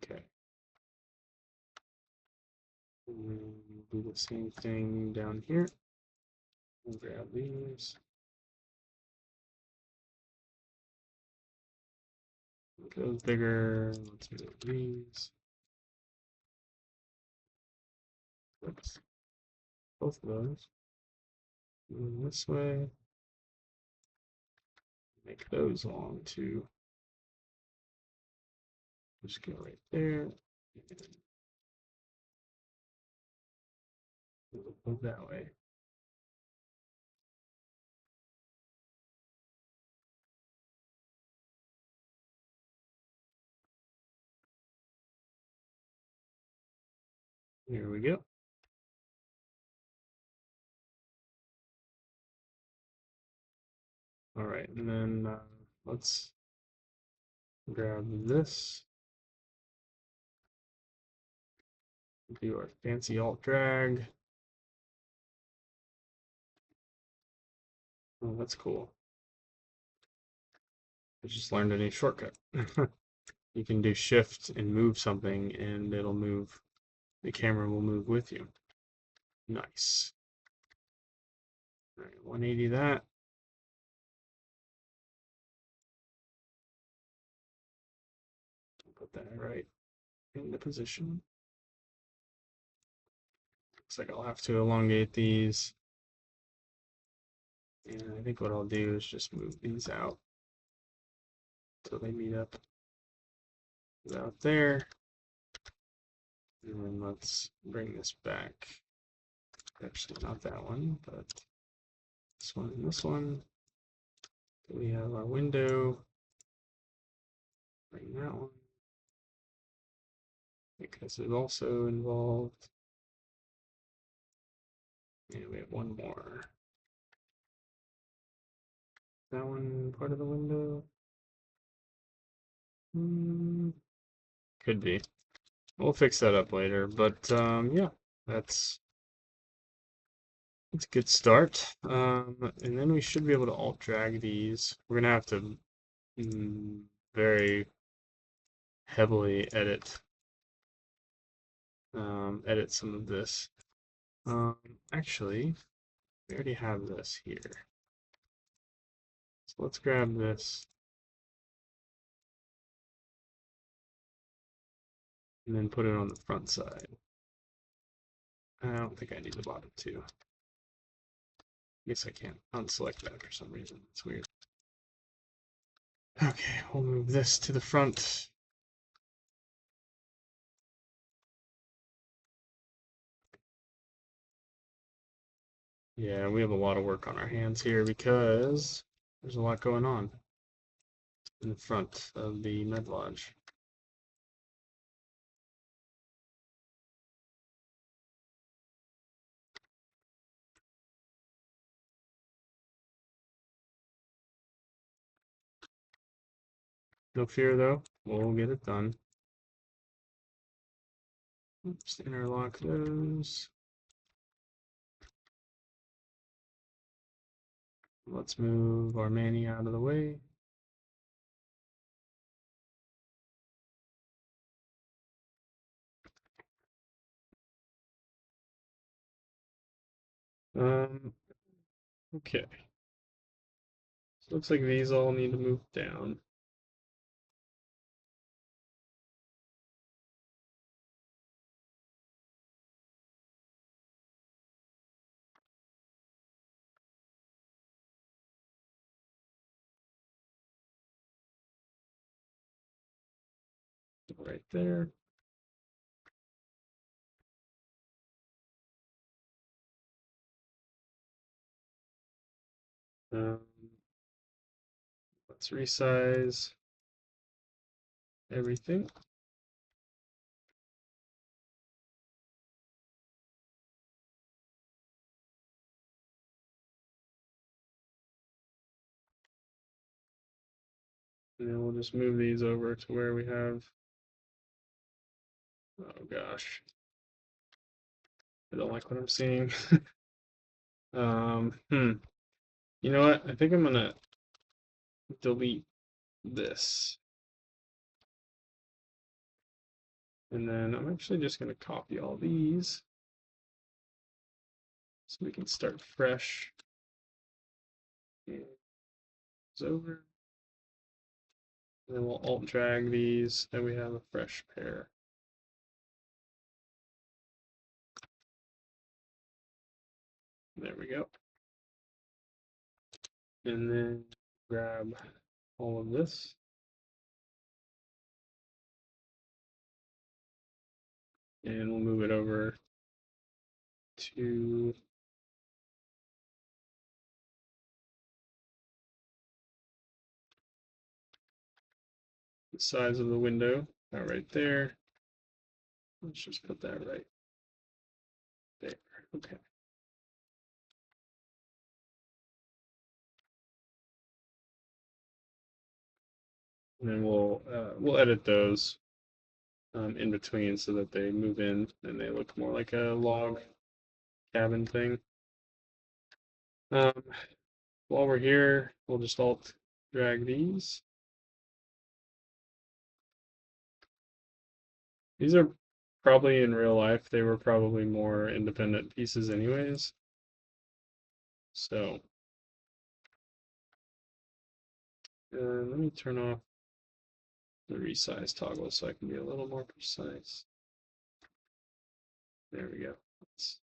Okay. And then we'll do the same thing down here. We'll grab these. Make those bigger. Let's move these. Oops. Both of those. Move this way. Make those long too. Just go right there. Move that way. Here we go. All right, and then let's grab this. Do our fancy alt drag. Oh, that's cool. I just learned a new shortcut. You can do shift and move something, and it'll move. The camera will move with you. Nice. All right, 180 that. Put that right into position. Looks like I'll have to elongate these. And I think what I'll do is just move these out until they meet up out there. And then let's bring this back. Actually, not that one, but this one and this one. So we have our window. Bring that one. Because it's also involved. And we have one more. That one part of the window? Could be. We'll fix that up later. But yeah, that's a good start. And then we should be able to alt drag these. We're gonna have to very heavily edit some of this. Actually, we already have this here. So let's grab this and then put it on the front side. I don't think I need the bottom too. I guess I can't unselect that for some reason. It's weird. Okay, we'll move this to the front. Yeah, we have a lot of work on our hands here because there's a lot going on in the front of the Med Lodge. No fear though, we'll get it done. Oops, interlock those. Let's move our Manny out of the way. Okay. So looks like these all need to move down. Right there. Um, let's resize everything. And then we'll just move these over to where we have, oh gosh, I don't like what I'm seeing. You know what? I think I'm gonna delete this. And then I'm actually just gonna copy all these so we can start fresh. And it's over. And then we'll alt drag these and we have a fresh pair. There we go. And then grab all of this. And we'll move it over to the size of the window, right there. Let's just put that right there. Okay. And then we'll edit those in between so that they move in and they look more like a log cabin thing. While we're here, we'll just alt drag these. These are probably in real life, they were probably more independent pieces anyways. So let me turn off the resize toggle so I can be a little more precise. There we go. That's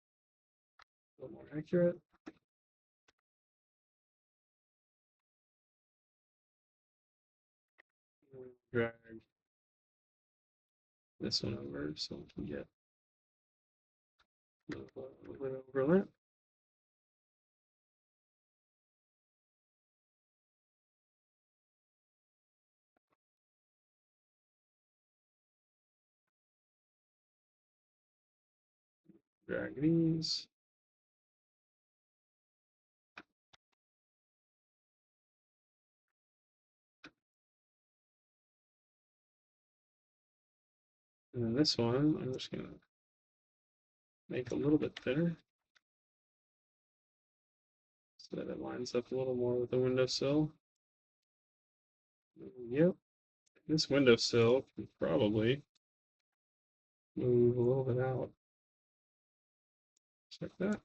a little more accurate. Drag this one over so we can get a little bit of overlap. Drag these. And then this one, I'm just going to make a little bit thinner so that it lines up a little more with the windowsill. Yep, this windowsill can probably move a little bit out. Just like that.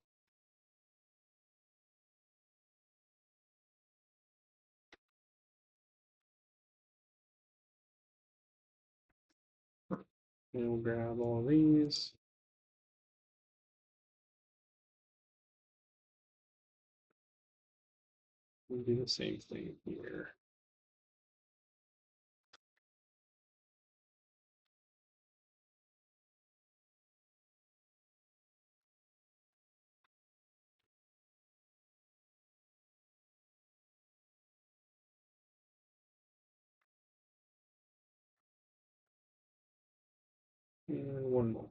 And we'll grab all of these. We'll do the same thing here. And one more.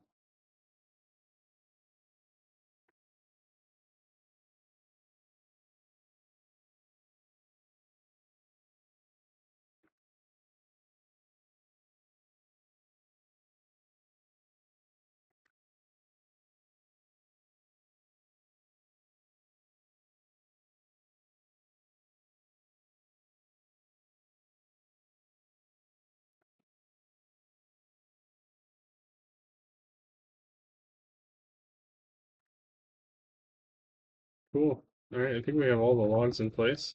Cool. All right, I think we have all the logs in place.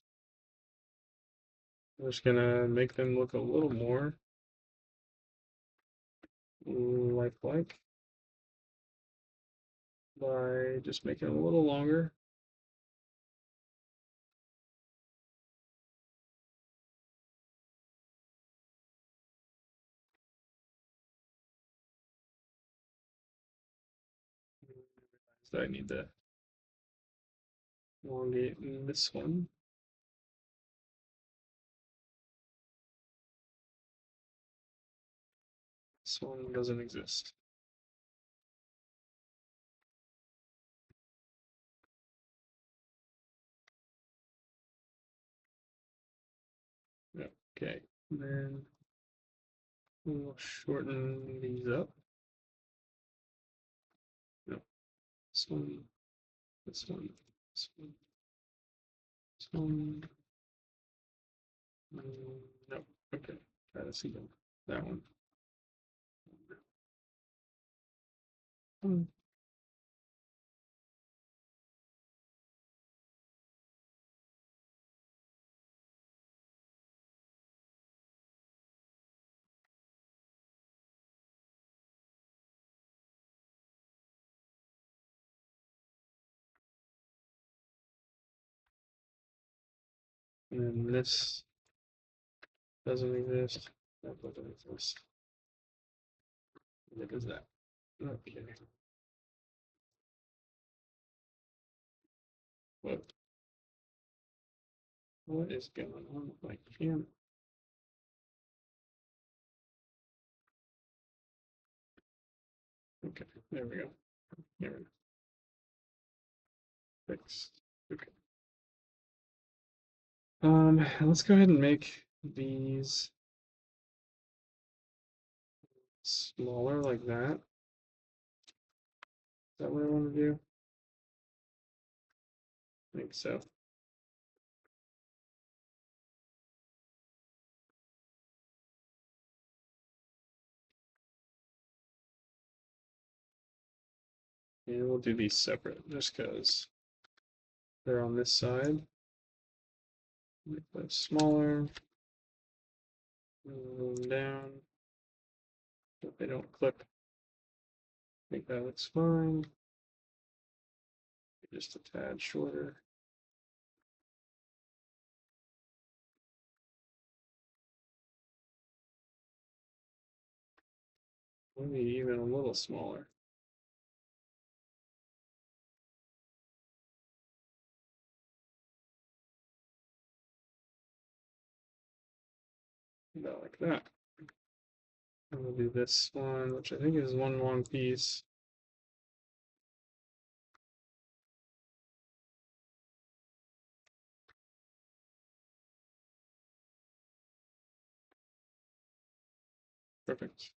I'm just gonna make them look a little more like by just making them a little longer. So I need to elongate this one. This one doesn't exist. Okay. And then we'll shorten these up. No, this one, this one, this one, this one. No, okay. Try this again. That one. Hmm. And then this doesn't exist. That doesn't exist. What is that? Okay. What? What is going on with my camera? Okay, there we go. There we go. Fixed. Okay. Let's go ahead and make these smaller like that. Is that what I want to do? I think so. And we'll do these separate just because they're on this side. Make those smaller. Move them down. So they don't clip. I think that looks fine. Just a tad shorter. Maybe even a little smaller. About like that. And we'll do this one, which I think is one long piece. Perfect.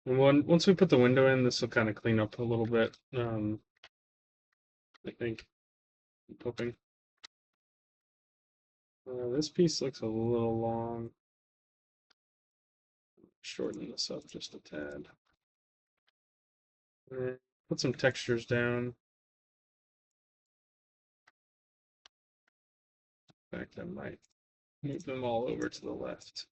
And once we put the window in, this will kind of clean up a little bit. I think. I'm hoping. This piece looks a little long. Shorten this up just a tad. And put some textures down. In fact, I might move them all over to the left.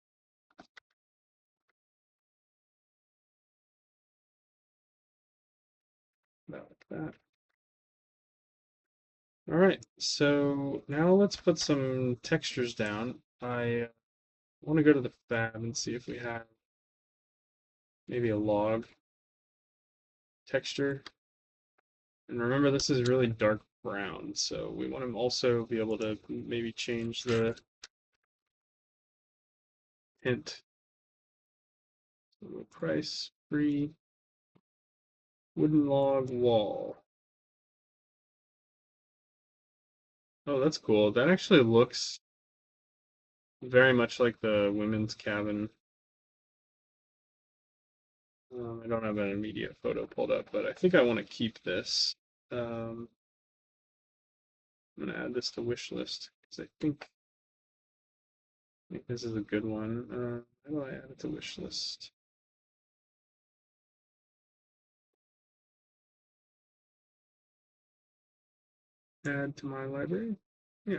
About like that. All right, so now let's put some textures down. I want to go to the fab and see if we have maybe a log texture. And remember, this is really dark brown, so we want to also be able to maybe change the hint. So price free wooden log wall. Oh, that's cool. That actually looks very much like the women's cabin. I don't have an immediate photo pulled up, but I think I want to keep this. I'm gonna add this to wish list because I think this is a good one. How do I add it to wish list? Add to my library. Yeah.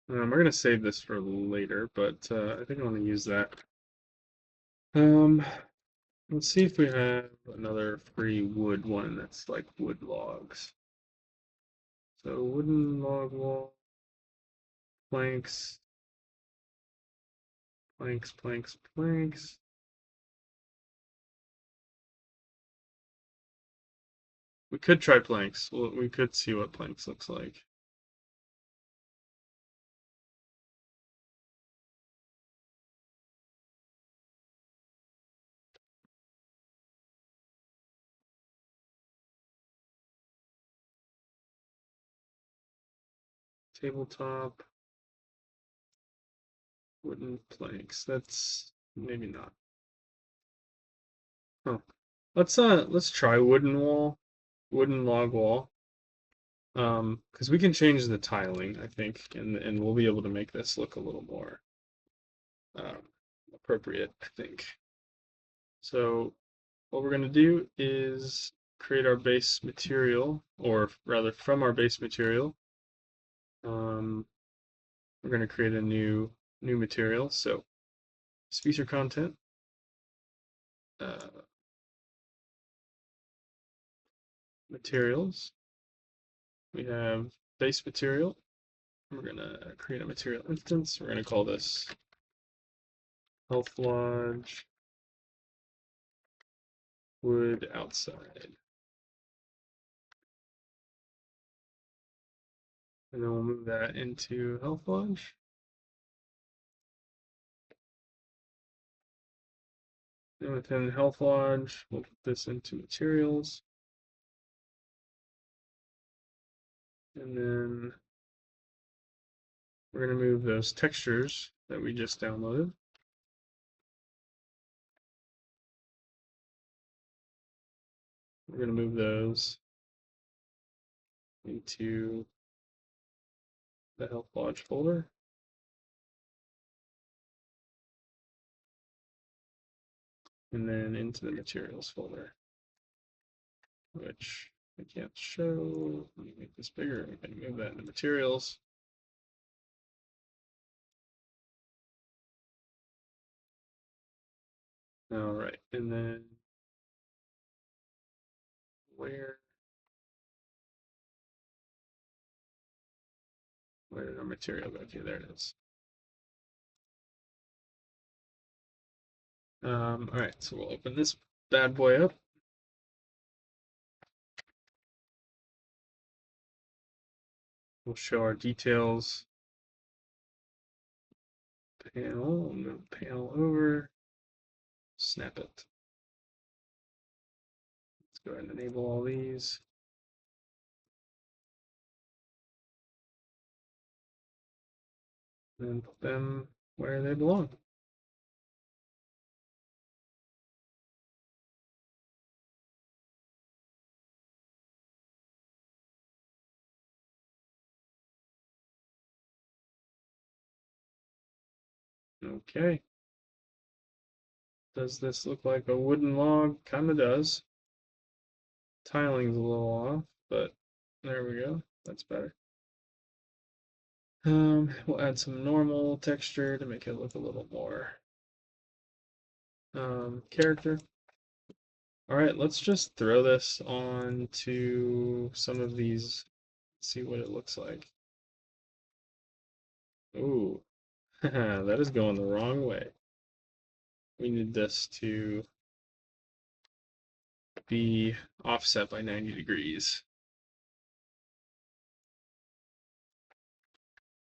We're gonna save this for later, but I think I want to use that. Um, let's see if we have another free wood one that's like wood logs. So wooden log wall, planks, planks, planks, planks. We could try planks. Well, we could see what planks looks like. tabletop, wooden planks. That's maybe not. Huh. Let's try wooden wall, wooden log wall. Because we can change the tiling, I think, and we'll be able to make this look a little more um, appropriate, I think. So what we're going to do is create our base material, or rather from our base material, um, we're going to create a new material. So speaker content, uh, materials. We have base material. We're going to create a material instance. We're going to call this Health Lodge Wood Outside. And then we'll move that into Health Lodge. And within Health Lodge, we'll put this into materials. And then we're going to move those textures that we just downloaded. We're going to move those into the Health Lodge folder. And then into the materials folder, which I can't show. Let me make this bigger. We can move that into materials. All right, and then where did our material go to? There it is. All right, so we'll open this bad boy up. We'll show our details panel, move the panel over, snap it. Let's go ahead and enable all these. And put them where they belong. Okay. Does this look like a wooden log? Kinda does. Tiling's a little off, but there we go. That's better. We'll add some normal texture to make it look a little more character. All right, let's just throw this on to some of these, see what it looks like. Ooh, that is going the wrong way. We need this to be offset by 90 degrees.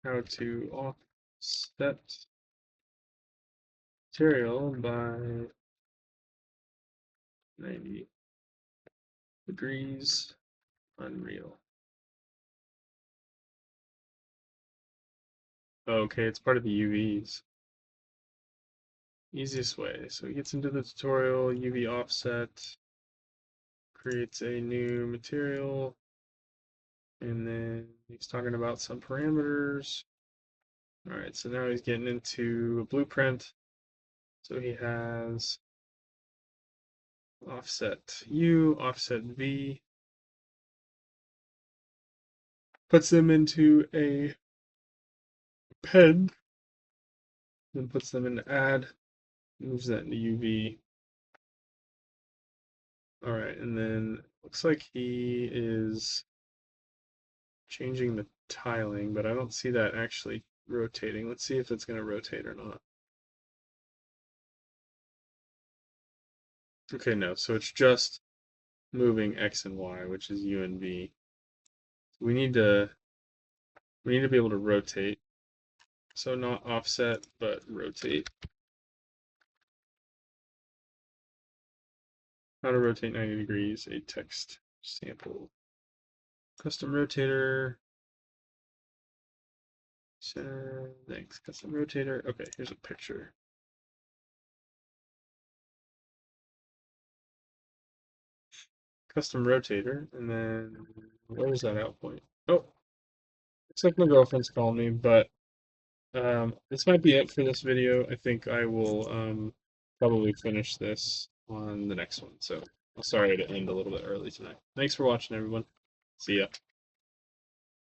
How to offset material by 90 degrees. Unreal. Okay, it's part of the UVs. Easiest way. So he gets into the tutorial, UV offset, creates a new material, and then he's talking about some parameters. All right, so now he's getting into a blueprint. So he has offset U, offset V, puts them into a pen, then puts them into add, moves that into UV. All right, and then looks like he is changing the tiling, but I don't see that actually rotating. Let's see if it's going to rotate or not. Okay, no, so it's just moving X and Y, which is U and V. We need to be able to rotate. So not offset, but rotate. How to rotate 90 degrees, a text sample. Custom rotator. Thanks. Custom rotator. Okay, here's a picture. Custom rotator, and then where was that out point? Oh, looks like my girlfriend's calling me, but this might be it for this video. I think I will probably finish this on the next one. So, I'm sorry to end a little bit early tonight. Thanks for watching, everyone. See ya.